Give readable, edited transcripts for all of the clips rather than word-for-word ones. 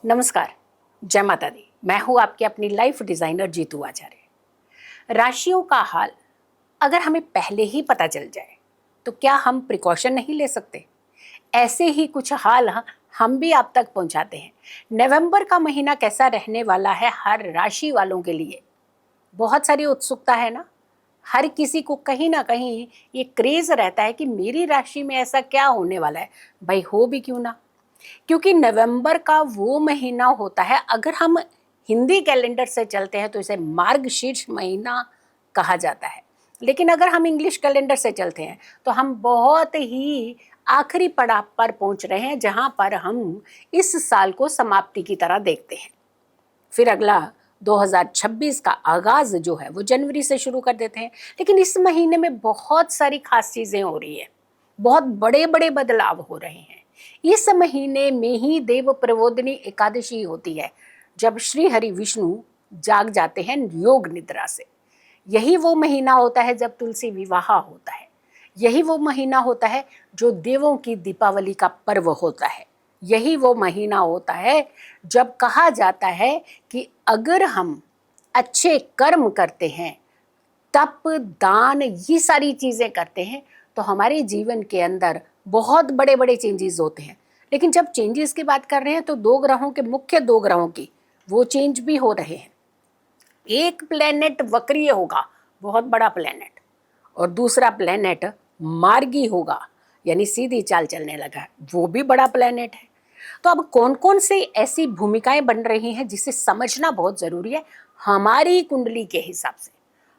नमस्कार, जय माता दी। मैं हूँ आपकी अपनी लाइफ डिज़ाइनर जीतू आचार्य। राशियों का हाल अगर हमें पहले ही पता चल जाए तो क्या हम प्रिकॉशन नहीं ले सकते? ऐसे ही कुछ हाल हम भी आप तक पहुंचाते हैं। नवंबर का महीना कैसा रहने वाला है हर राशि वालों के लिए? बहुत सारी उत्सुकता है ना। हर किसी को कहीं ना कहीं ये क्रेज रहता है कि मेरी राशि में ऐसा क्या होने वाला है। भाई हो भी क्यों ना, क्योंकि नवंबर का वो महीना होता है, अगर हम हिंदी कैलेंडर से चलते हैं तो इसे मार्गशीर्ष महीना कहा जाता है। लेकिन अगर हम इंग्लिश कैलेंडर से चलते हैं तो हम बहुत ही आखिरी पड़ाव पर पहुंच रहे हैं, जहां पर हम इस साल को समाप्ति की तरह देखते हैं। फिर अगला 2026 का आगाज जो है वो जनवरी से शुरू कर देते हैं। लेकिन इस महीने में बहुत सारी खास चीजें हो रही है, बहुत बड़े बड़े बदलाव हो रहे हैं। इस महीने में ही देव प्रबोधिनी एकादशी होती है, जब श्री हरि विष्णु जाग जाते हैं योग निद्रा से। यही वो महीना होता है जब तुलसी विवाह होता है। यही वो महीना होता है जो देवों की दीपावली का पर्व होता है। यही वो महीना होता है जब कहा जाता है कि अगर हम अच्छे कर्म करते हैं, तप, दान, ये सारी चीज़ें करते हैं तो हमारे जीवन के अंदर बहुत बड़े बड़े चेंजेस होते हैं। लेकिन जब चेंजेस की बात कर रहे हैं तो दो ग्रहों के, मुख्य दो ग्रहों की वो चेंज भी हो रहे हैं। एक प्लेनेट वक्रीय होगा, बहुत बड़ा प्लेनेट, और दूसरा प्लेनेट मार्गी होगा, यानी सीधी चाल चलने लगा, वो भी बड़ा प्लेनेट है। तो अब कौन कौन से ऐसी भूमिकाएं बन रही हैं जिसे समझना बहुत जरूरी है। हमारी कुंडली के हिसाब से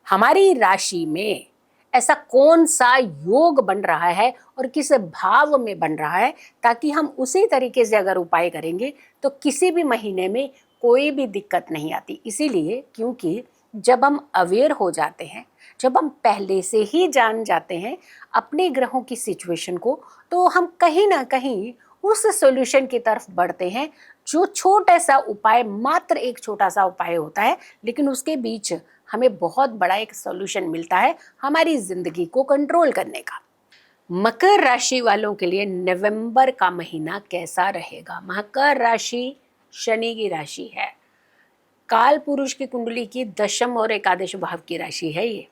हमारी राशि में ऐसा कौन सा योग बन रहा है और किस भाव में बन रहा है, ताकि हम उसी तरीके से अगर उपाय करेंगे तो किसी भी महीने में कोई भी दिक्कत नहीं आती। इसीलिए क्योंकि जब हम अवेयर हो जाते हैं, जब हम पहले से ही जान जाते हैं अपने ग्रहों की सिचुएशन को, तो हम कहीं ना कहीं उस सॉल्यूशन की तरफ बढ़ते हैं जो छोटा सा उपाय, मात्र एक छोटा सा उपाय होता है, लेकिन उसके बीच हमें बहुत बड़ा एक सॉल्यूशन मिलता है हमारी जिंदगी को कंट्रोल करने का। मकर राशि वालों के लिए नवंबर का महीना कैसा रहेगा? मकर राशि शनि की राशि है, काल पुरुष की कुंडली की दशम और एकादश भाव की राशि है ये,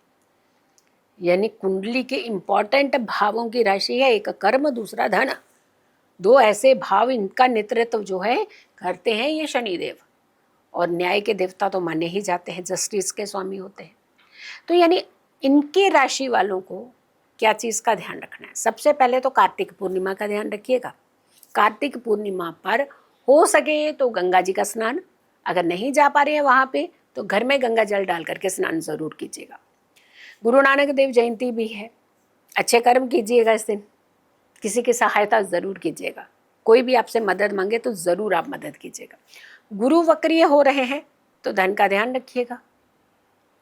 यानी कुंडली के इंपॉर्टेंट भावों की राशि है। एक कर्म, दूसरा धन, दो ऐसे भाव, इनका नेतृत्व जो है करते हैं ये शनिदेव। और न्याय के देवता तो माने ही जाते हैं, जस्टिस के स्वामी होते हैं। तो यानी इनके राशि वालों को क्या चीज़ का ध्यान रखना है? सबसे पहले तो कार्तिक पूर्णिमा का ध्यान रखिएगा। कार्तिक पूर्णिमा पर हो सके तो गंगा जी का स्नान, अगर नहीं जा पा रहे हैं वहाँ पे तो घर में गंगा जल डाल करके स्नान जरूर कीजिएगा। गुरु नानक देव जयंती भी है, अच्छे कर्म कीजिएगा इस दिन, किसी की सहायता ज़रूर कीजिएगा। कोई भी आपसे मदद मांगे तो ज़रूर आप मदद कीजिएगा। गुरु वक्रीय हो रहे हैं तो धन का ध्यान रखिएगा,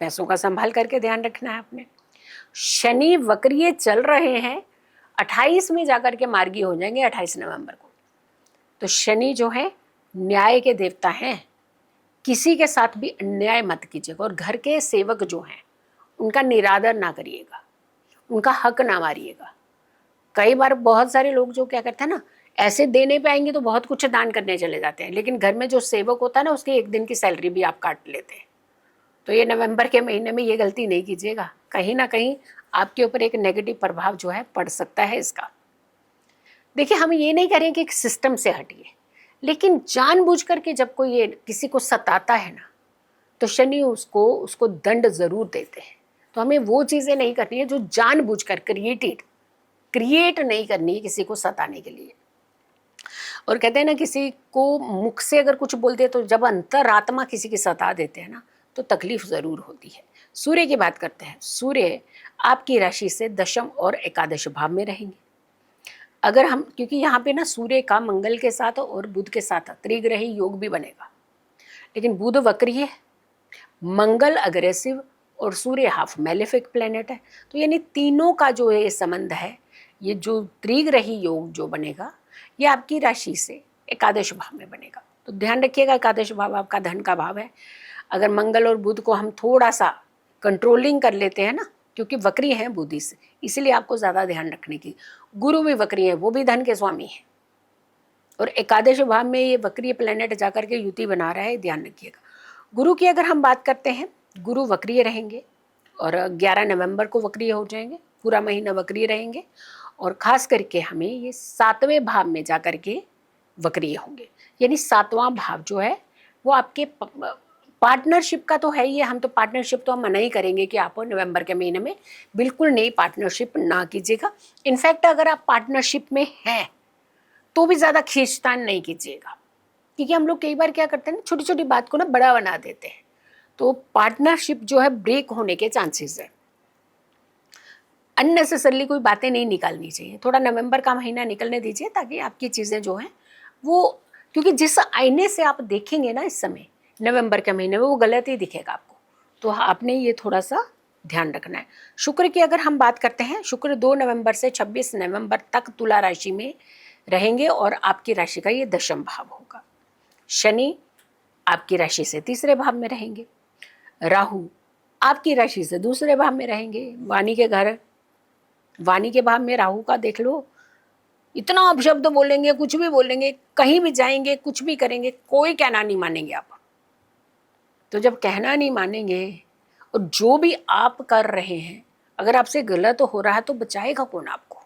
पैसों का संभाल करके ध्यान रखना है आपने। शनि वक्रीय चल रहे हैं, 28 में जाकर के मार्गी हो जाएंगे 28 नवंबर को। तो शनि जो है न्याय के देवता हैं, किसी के साथ भी अन्याय मत कीजिएगा। और घर के सेवक जो हैं उनका निरादर ना करिएगा, उनका हक ना मारिएगा। कई बार बहुत सारे लोग जो क्या करते हैं ना, ऐसे देने पे आएंगे तो बहुत कुछ दान करने चले जाते हैं, लेकिन घर में जो सेवक होता है ना उसकी एक दिन की सैलरी भी आप काट लेते हैं। तो ये नवंबर के महीने में ये गलती नहीं कीजिएगा, कहीं ना कहीं आपके ऊपर एक नेगेटिव प्रभाव जो है पड़ सकता है इसका। देखिए, हम ये नहीं करें कि सिस्टम से हटिए, लेकिन जानबूझ करके जब कोई ये किसी को सताता है ना, तो शनि उसको दंड जरूर देते हैं। तो हमें वो चीज़ें नहीं करनी है जो जानबूझ कर क्रिएट नहीं करनी है किसी को सताने के लिए। और कहते हैं ना, किसी को मुख से अगर कुछ बोलते हैं तो जब अंतरात्मा किसी की सता देते हैं ना तो तकलीफ ज़रूर होती है। सूर्य की बात करते हैं, सूर्य आपकी राशि से दशम और एकादश भाव में रहेंगे। अगर हम, क्योंकि यहाँ पे ना सूर्य का मंगल के साथ और बुध के साथ त्रिग्रही योग भी बनेगा, लेकिन बुध वक्रीय है, मंगल अग्रेसिव और सूर्य हाफ मैलेफिक प्लेनेट है। तो यानी तीनों का जो ये संबंध है, ये जो त्रिग्रही योग जो बनेगा ये आपकी राशि से एकादश भाव में बनेगा। तो ध्यान रखिएगा, एकादश भाव आपका धन का भाव है। अगर मंगल और बुध को हम थोड़ा सा कंट्रोलिंग कर लेते हैं ना, क्योंकि वक्री हैं बुध, इसलिए आपको ज़्यादा ध्यान रखने की। गुरु भी वक्री है, वो भी धन के स्वामी है। और एकादश भाव में ये वक्रीय प्लेनेट जाकर के युति बना रहा है, ध्यान रखिएगा। गुरु की अगर हम बात करते हैं, गुरु वक्रीय रहेंगे और 11 नवंबर को वक्रीय हो जाएंगे, पूरा महीना वक्रीय रहेंगे और खास करके हमें ये 7वें भाव में जाकर के वक्रीय होंगे। यानी 7वां भाव जो है वो आपके पार्टनरशिप का तो है ही है। हम तो पार्टनरशिप तो हम मना ही करेंगे कि आप नवंबर के महीने में बिल्कुल नई पार्टनरशिप ना कीजिएगा। इनफैक्ट अगर आप पार्टनरशिप में हैं तो भी ज़्यादा खींचतान नहीं कीजिएगा, क्योंकि हम लोग कई बार क्या करते हैं ना, छोटी छोटी बात को ना बड़ा बना देते हैं, तो पार्टनरशिप जो है ब्रेक होने के चांसेस है। अननेसेसरली कोई बातें नहीं निकालनी चाहिए, थोड़ा नवंबर का महीना निकलने दीजिए ताकि आपकी चीज़ें जो हैं वो, क्योंकि जिस आईने से आप देखेंगे ना इस समय नवंबर के महीने में, वो गलत ही दिखेगा आपको, तो आपने ये थोड़ा सा ध्यान रखना है। शुक्र की अगर हम बात करते हैं, शुक्र 2 नवंबर से 26 नवंबर तक तुला राशि में रहेंगे और आपकी राशि का ये दशम भाव होगा। शनि आपकी राशि से तीसरे भाव में रहेंगे, राहु आपकी राशि से दूसरे भाव में रहेंगे, वाणी के घर, वाणी के भाव में राहु का देख लो, इतना अपशब्द बोलेंगे, कुछ भी बोलेंगे, कहीं भी जाएंगे, कुछ भी करेंगे, कोई कहना नहीं मानेंगे आप। तो जब कहना नहीं मानेंगे और जो भी आप कर रहे हैं अगर आपसे गलत हो रहा है तो बचाएगा कौन आपको?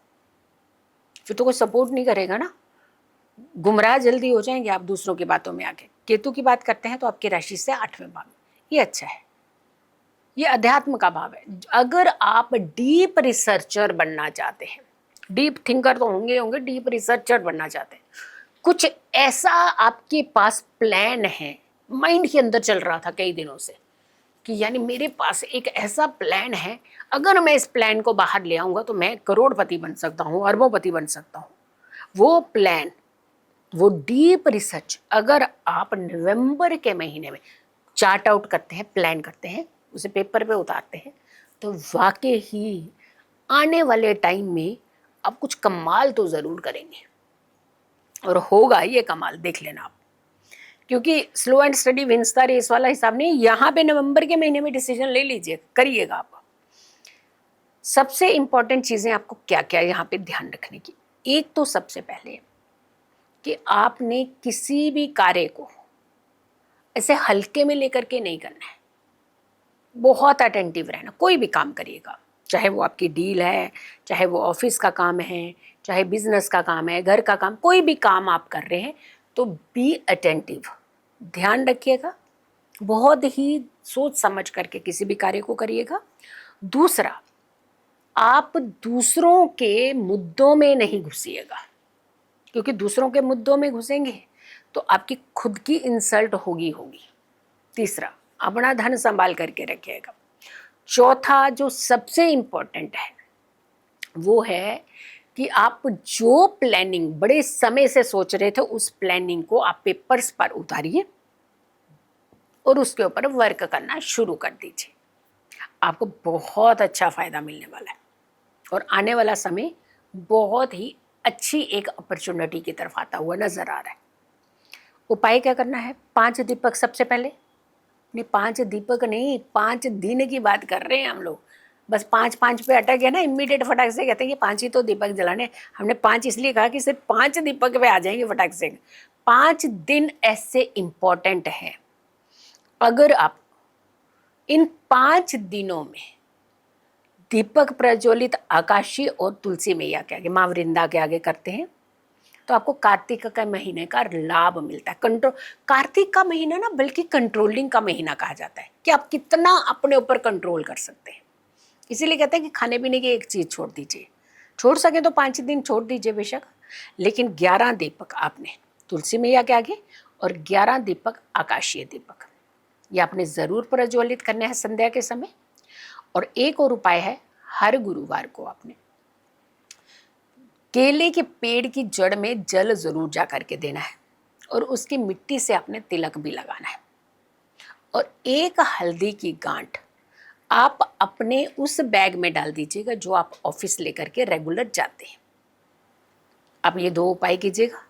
फिर तो कोई सपोर्ट नहीं करेगा ना, गुमराह जल्दी हो जाएंगे आप दूसरों की बातों में आके। केतु की बात करते हैं तो आपकी राशि से 8वें भाव में, ये अच्छा है, ये अध्यात्म का भाव है। अगर आप डीप रिसर्चर बनना चाहते हैं, डीप थिंकर तो होंगे होंगे, डीप रिसर्चर बनना चाहते हैं, कुछ ऐसा आपके पास प्लान है, माइंड के अंदर चल रहा था कई दिनों से कि यानी मेरे पास एक ऐसा प्लान है, अगर मैं इस प्लान को बाहर ले आऊँगा तो मैं करोड़पति बन सकता हूँ, अरबोंपति बन सकता हूँ। वो प्लान, वो डीप रिसर्च अगर आप नवंबर के महीने में चार्ट आउट करते हैं, प्लान करते हैं, उसे पेपर पे उतारते हैं, तो वाकई ही आने वाले टाइम में आप कुछ कमाल तो ज़रूर करेंगे और होगा ये कमाल, देख लेना आप। क्योंकि slow and steady wins the race वाला हिसाब नहीं, यहाँ पे नवंबर के महीने में डिसीजन ले लीजिए, करिएगा आप। सबसे इंपॉर्टेंट चीज़ें आपको क्या क्या यहाँ पे ध्यान रखने की, एक तो सबसे पहले कि आपने किसी भी कार्य को ऐसे हल्के में लेकर के नहीं करना है, बहुत अटेंटिव रहना। कोई भी काम करिएगा, चाहे वो आपकी डील है, चाहे वो ऑफिस का काम है, चाहे बिजनेस का काम है, घर का काम, कोई भी काम आप कर रहे हैं तो बी अटेंटिव, ध्यान रखिएगा, बहुत ही सोच समझ करके किसी भी कार्य को करिएगा। दूसरा, आप दूसरों के मुद्दों में नहीं घुसिएगा, क्योंकि दूसरों के मुद्दों में घुसेंगे तो आपकी खुद की इंसल्ट होगी। तीसरा, अपना धन संभाल करके रखिएगा। चौथा, जो सबसे इम्पोर्टेंट है वो है कि आप जो प्लानिंग बड़े समय से सोच रहे थे उस प्लानिंग को आप पेपर्स पर उतारिए और उसके ऊपर वर्क करना शुरू कर दीजिए। आपको बहुत अच्छा फायदा मिलने वाला है और आने वाला समय बहुत ही अच्छी एक अपॉर्चुनिटी की तरफ आता हुआ नजर आ रहा है। उपाय क्या करना है? 5 दीपक सबसे पहले, नहीं 5 दीपक नहीं, 5 दिन की बात कर रहे हैं हम लोग। बस 5 पे अटक गया ना, इमीडिएट फटाक से कहते हैं कि 5 ही तो दीपक जलाने। हमने 5 इसलिए कहा कि सिर्फ 5 दीपक पे आ जाएंगे फटाक से। 5 दिन ऐसे इम्पॉर्टेंट हैं, अगर आप इन 5 दिनों में दीपक प्रज्वलित आकाशी और तुलसी मैया के आगे, माँ वृंदा के आगे करते हैं तो आपको कार्तिक का महीने का लाभ मिलता है। कंट्रोल, कार्तिक का महीना ना बल्कि कंट्रोलिंग का महीना कहा जाता है कि आप कितना अपने ऊपर कंट्रोल कर सकते हैं। इसीलिए कहते हैं कि खाने पीने की एक चीज़ छोड़ दीजिए, छोड़ सके तो 5 दिन छोड़ दीजिए बेशक, लेकिन 11 दीपक आपने तुलसी मैया के आगे और 11 दीपक आकाशीय दीपक ये आपने ज़रूर प्रज्वलित करने हैं संध्या के समय। और एक और उपाय है, हर गुरुवार को आपने केले के पेड़ की जड़ में जल जरूर जा करके देना है और उसकी मिट्टी से आपने तिलक भी लगाना है। और एक हल्दी की गांठ आप अपने उस बैग में डाल दीजिएगा जो आप ऑफिस लेकर के रेगुलर जाते हैं। आप ये 2 उपाय कीजिएगा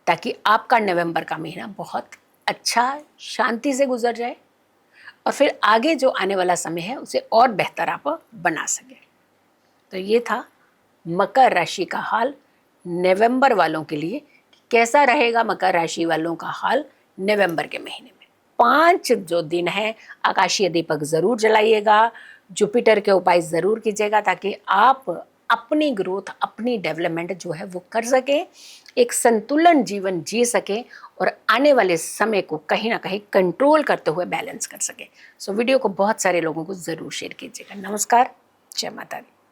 ताकि आपका नवंबर का महीना बहुत अच्छा शांति से गुजर जाए और फिर आगे जो आने वाला समय है उसे और बेहतर आप बना सकें। तो ये था मकर राशि का हाल नवंबर वालों के लिए, कैसा रहेगा मकर राशि वालों का हाल नवंबर के महीने में। 5 जो दिन है आकाशीय दीपक जरूर जलाइएगा, जुपिटर के उपाय जरूर कीजिएगा ताकि आप अपनी ग्रोथ, अपनी डेवलपमेंट जो है वो कर सके, एक संतुलन जीवन जी सके और आने वाले समय को कहीं ना कहीं कंट्रोल करते हुए बैलेंस कर सके। सो वीडियो को बहुत सारे लोगों को ज़रूर शेयर कीजिएगा। नमस्कार, जय माता दी।